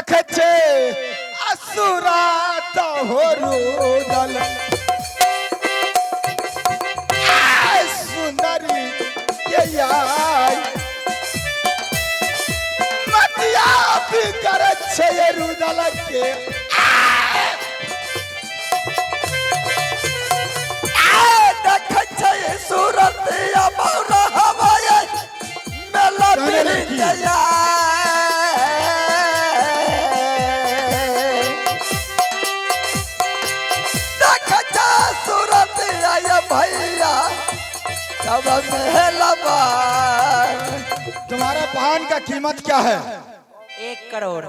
देखे छे असुरा तो होरुदल सुंदरी ये यार मतिया भी करे छे ये रुदल के देखे छे सूरत या मौरा हवाए मेला बिरिया देखे छे सूरत या भैया सब मेला तुम्हारे पान का कीमत क्या है? 1 करोड़।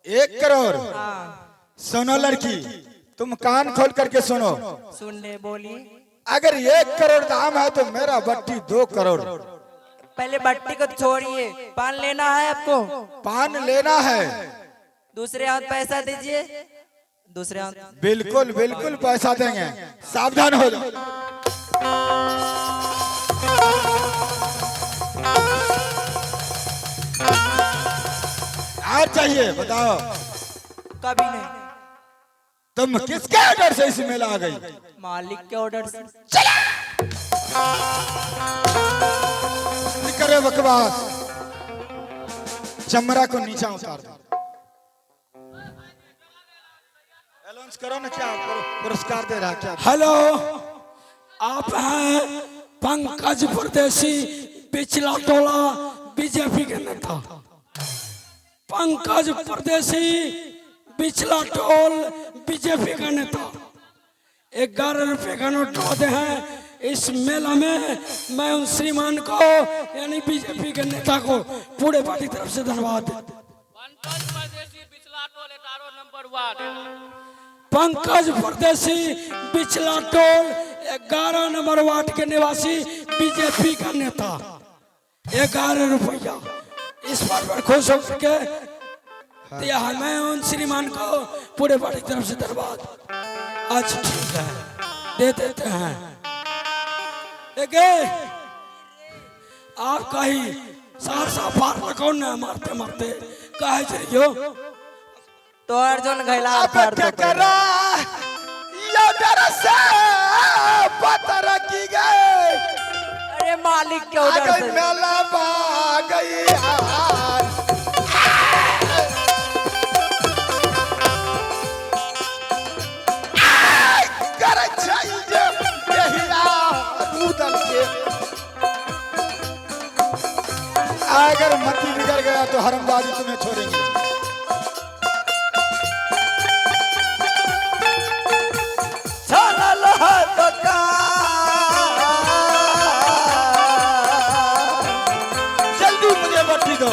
1 करोड़। हाँ सुनो लड़की, तुम कान खोल करके सुनो। सुन ले, बोलिए। अगर 1 करोड़ दाम है तो मेरा बट्टी 2 करोड़। पहले बट्टी को छोड़िए, पान लेना है आपको? पान लेना है। दूसरे हाथ पैसा दीजिए। दूसरे हाथ। बिल्कुल बिल्कुल पैसा देंगे, सावधान हो जाओ। और चाहिए बताओ। कभी नहीं। तुम किसके ऑर्डर से इस मेला आ गई? मालिक के ऑर्डर से। करे बकवास, चमड़ा को नीचा उतार दो। अनाउंस करो ना, क्या पुरस्कार दे रहा क्या? हेलो, आप हैं पंकज परदेसी, पिछला टोला बीजेपी के नेता। पंकज परदेसी पिछला टोल बीजेपी का नेता। 11 रुपए का नोट होते हैं इस मेला में। मैं उन श्रीमान को यानी बीजेपी के नेता को पूरे पार्टी तरफ से धन्यवाद। पंकज परदेसी पिछला टोल 11 नंबर वार्ड के निवासी बीजेपी का नेता। 11 रुपया इस बात पर खुश होकर के दिया है। मैं उन श्रीमान को पूरे पार्टी की तरफ से धन्यवाद। अच्छा ठीक है, दे देते हैं। देखिए आप कहीं सहरसा पार लगाओ ना, मारते मारते कहे जाइयो तो अर्जुन घैला अब क्या करा ये डर से पतर की गए। अरे मालिक के ऑर्डर अगर से। मेला बा गई यार, करे चाहिए यहिया रुदल के। अगर मती बिगड़ गया तो हरमबाजी तुम्हें छोड़ेंगे। छानल है दुकान जल्दी मुझे बट्टी दो।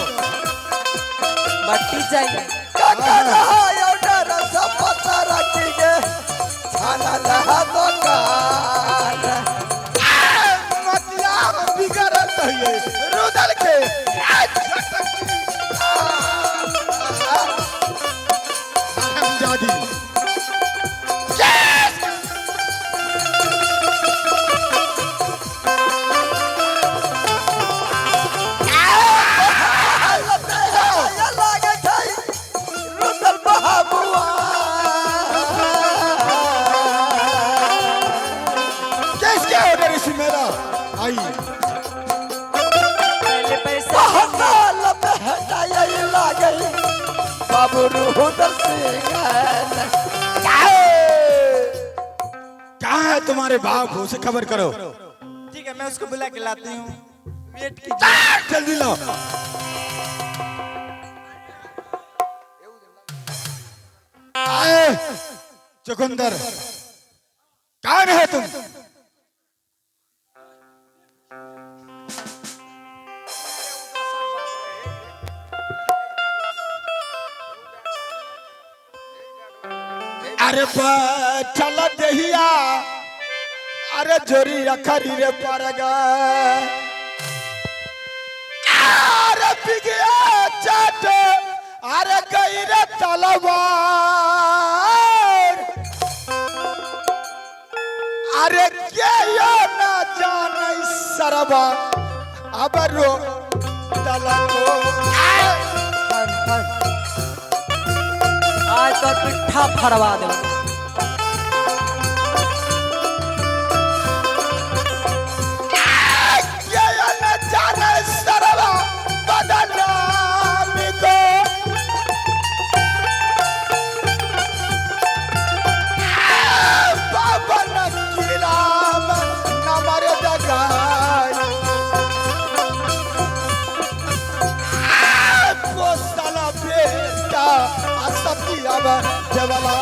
बट्टी चाहिए। ककर है ऑर्डर सब पता रखिए। छानल है दुकान मतिया बिगड़त है रुदल के। जादी लागे छै रुदल बहाबुआ। किसके ऑर्डर इसी मेरा आई? पहले पैसा बहसाल बहसाई लागे बाबू रुदल सिंह। कहाँ है तुम्हारे बाप? उसे खबर करो। ठीक है, मैं उसको बुला के लाती हूँ। वेट की। जल्दी लाओ। आए चुकंदर, कौन है तुम? अरे चल दहिया, अरे जोरी रखरी रे परगा। अरे बिगिया चाट, अरे गई रे तलवार। अरे के यो ना जाने सरबा अब रो तलको। तो पिट्ठा फड़वा दो। ये न जाने सरवा बदनामी को बाबा न किला में न मरे जगाई पोस्टला बेटा असतिया देवला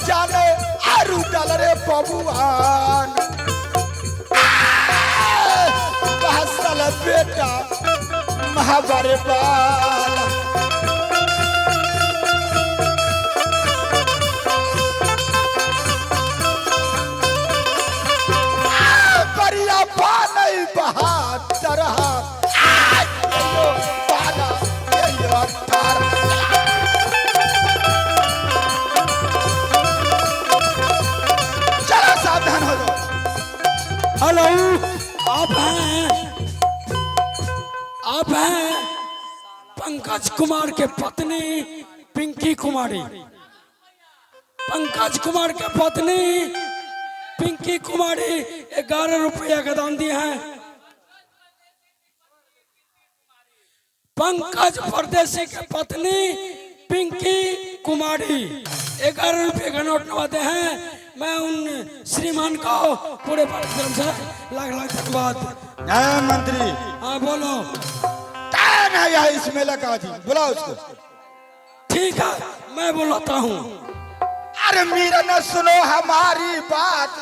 जाने आरू डाल रे बबुआन बहसल बेटा महाबारे बाल बढ़िया पानी बहा तरह पाना सावधान हो जाओ। हेलो, आप हैं पंकज कुमार के पत्नी पिंकी कुमारी। पंकज कुमार के पत्नी पिंकी कुमारी 11 रुपया का दान दिए हैं। पंकज परदेसी के पत्नी पिंकी कुमारी 11 रुपये का नोट नवाते हैं। मैं उन श्रीमान को पूरे कार्यक्रम से लाख लाख धन्यवाद। मंत्री हाँ बोलो। कौन है यहाँ इस मेला का जी? बुलाओ उसको। ठीक है, मैं बुलाता हूँ। अरे मीरा न सुनो हमारी बात।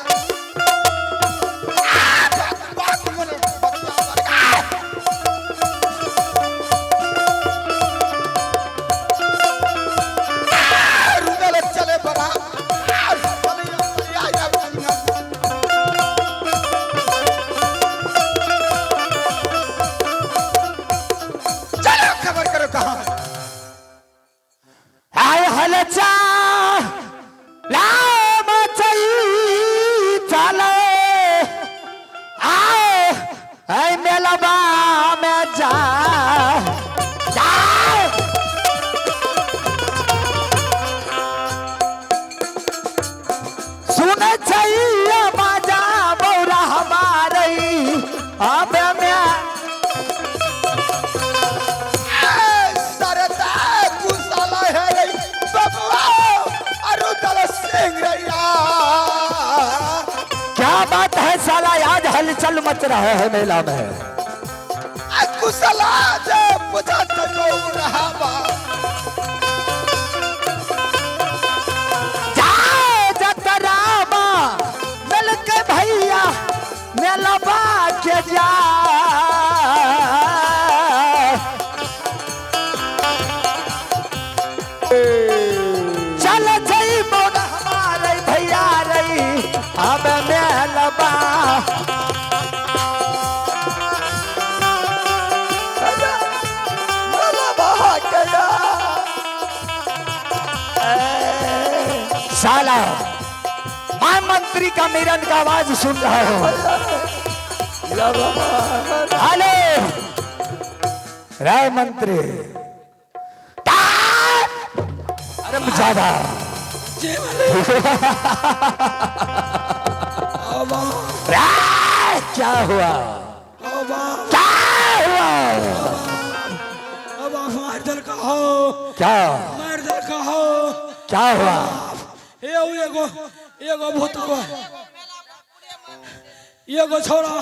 चले बड़ा खबर करो कहाँ आय हलचा लाम चई चले आए ऐ मेलबा में जा सुने चाहिए बाजा बौरा हमारे अब मैं क्या बात है साला, आज हलचल मच रहा है मेला में। कुशला जे पूजा तो रहा बा जाओ जतरामा मिल के भैया मेलबा के जा चल जई मोर हमारे भैया रही अब मेलबा साला मैं मंत्री का मिरन का आवाज सुन रहा हूँ। हेलो राय मंत्री, अरे ज्यादा क्या हुआ क्या हुआ? अब आप मार कहो क्या मार कहो क्या हुआ? एगो भूतवा एगो छोरा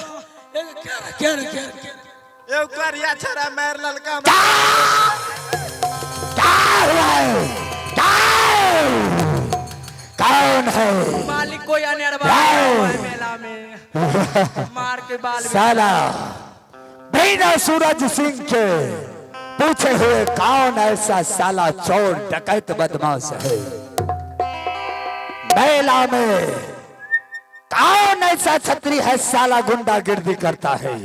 केर एक करिया छरा मार ललका क्या हुआ है? कौन है? मालिक को आने मेला में मार के बाल साला बिना सूरज सिंह के पूछे हुए कौन ऐसा साला चोर डकैत बदमाश है मेला में? कौन ऐसा छत्री है साला गुंडागिर्दी करता है?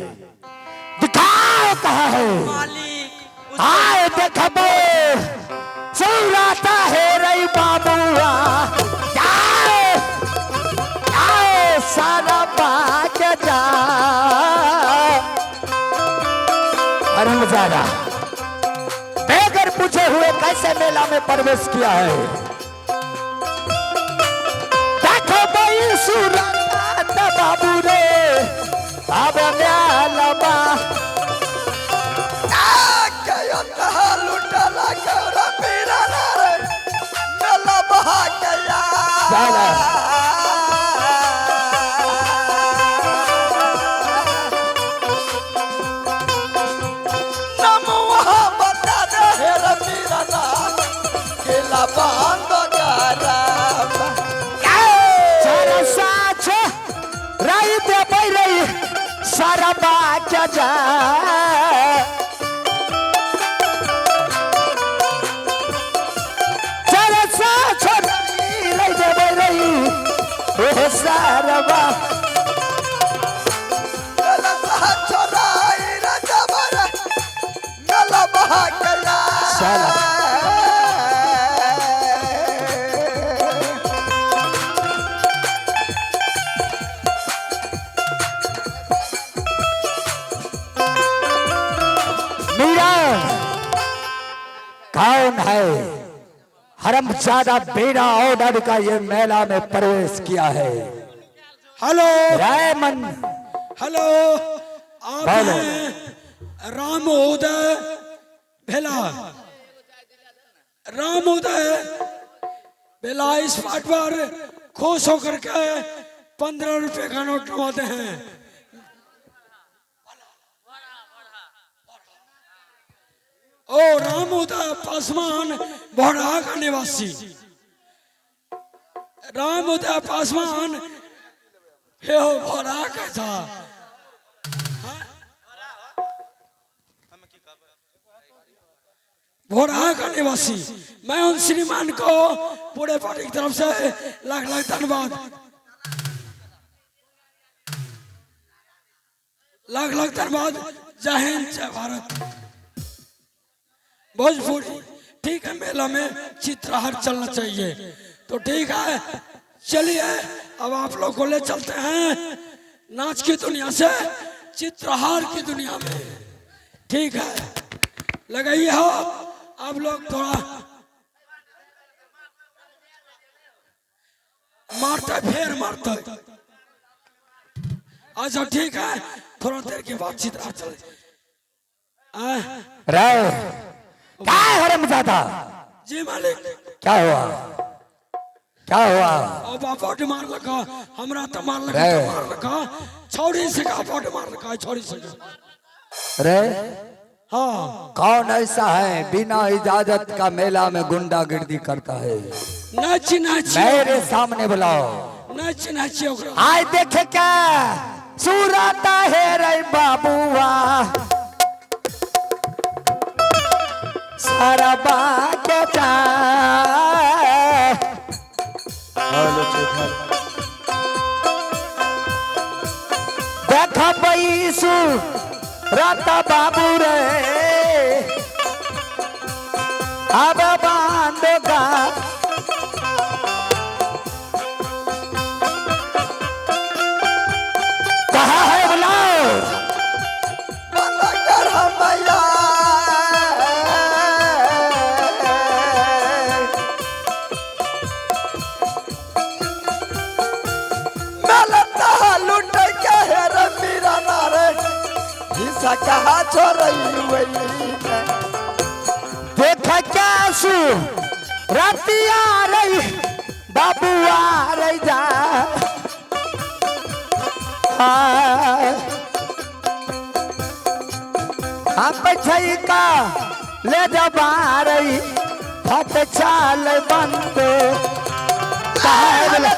दिखाओ कहाँ है? मालिक आए देखो चौराता है रई बाबुआ रामजादा बेगर पूछे हुए कैसे मेला में प्रवेश किया है। देखो भाई सूरत बाबू रे अब म्यालबा कयो लुटला गौरा पीरा रे मेला बहा गया चला बंद साच रही दे रही सारा बात जा चल साच रही दे रही सारा बात चला कौन है हरमजादा बिना ऑर्डर का ये मेला में प्रवेश किया है। हेलो रायमन हेलो आप बोलो। हैं रामोदय भेला रामोदय भेला इस पार्ट पर खुश होकर के 15 रुपए का नोट नवाते हैं। ओ रामोदय पासवान बोहरा का निवासी रामोदय पासवान हे हो बोहरा कैसा बोहरा का निवासी मैं उन श्रीमान को पूरे पार्टी की तरफ से लाख लाख धन्यवाद लाख लाख धन्यवाद। जय हिंद जय भारत। भोजपुरी ठीक है मेला में चित्रहार चलना चाहिए तो ठीक है चलिए अब आप लोग को ले चलते हैं नाच की दुनिया से चित्रहार की दुनिया में। ठीक है लगाइए हो आप लोग थोड़ा मारते फिर मारते अच्छा ठीक है थोड़ा देर के बाद चित्रहार चले। राय क्या है हरमजादा जी मालिक क्या हुआ क्या हुआ अब फोट मार लगा हमरा तो मार लगा रे। तो मार लगा छोड़ी से का फोट मार लगा छोड़ी से का। रे हाँ कौन ऐसा है बिना इजाजत का मेला में गुंडागिर्दी करता है। नाच नाच मेरे सामने बुलाओ नाच नाच आए देखे क्या सूरत है रे बाबुआ सारा बात जा देखा बैसु राता बाबू रे अब बांधोगा कहा है बुलाओ कहा छोड़ देखा क्या सु रतिया रही बाबू आ रही जा आप का ले जबा रही फट चाल बंद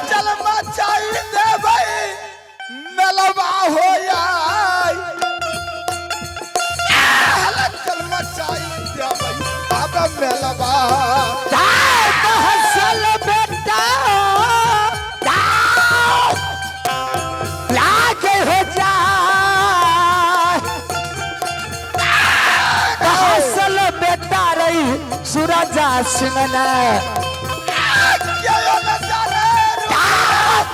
चल मचाई दे भाई मेलवा हो चल मचाई दे भाई बाबा मेलवा हसल बेटा लागे हो जा हसल बेटा रही सूरजा सिंह ने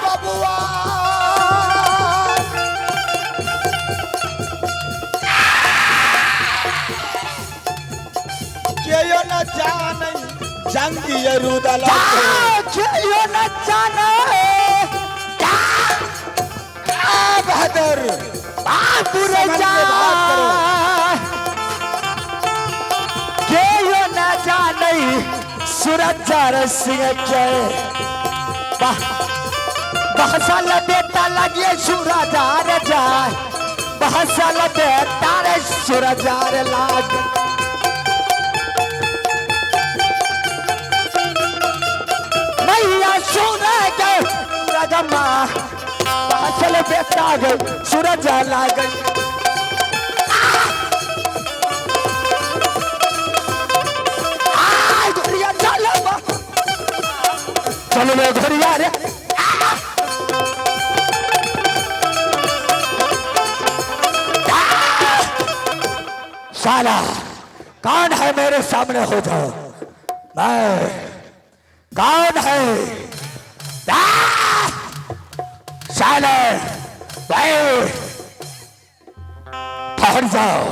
बबुआ डाला खेलियो न जाने बहादुर बाबूरे समझ जा के बात करो। खेलियो न जाने सूरज सिंह के बहसल बेटा लगे सूरज जाए बहसल बेटा रे सूरज लाग मैया सुने के रजमा बहसल बेटा गई सूरज लाग घोड़िया चलो ले घोड़िया रे साला कौन है मेरे सामने हो जाओ मैं कौन है साले भाई ठहर जाओ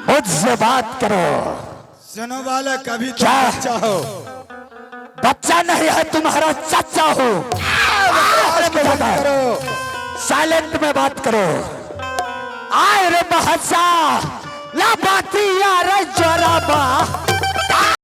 मुझसे बात करो सुनो वाला कभी तो क्या? बच्चा हो बच्चा नहीं है तुम्हारा चाचा हो करो साइलेंट में बात करो आए रे बहसा ला बाती यार जोराबा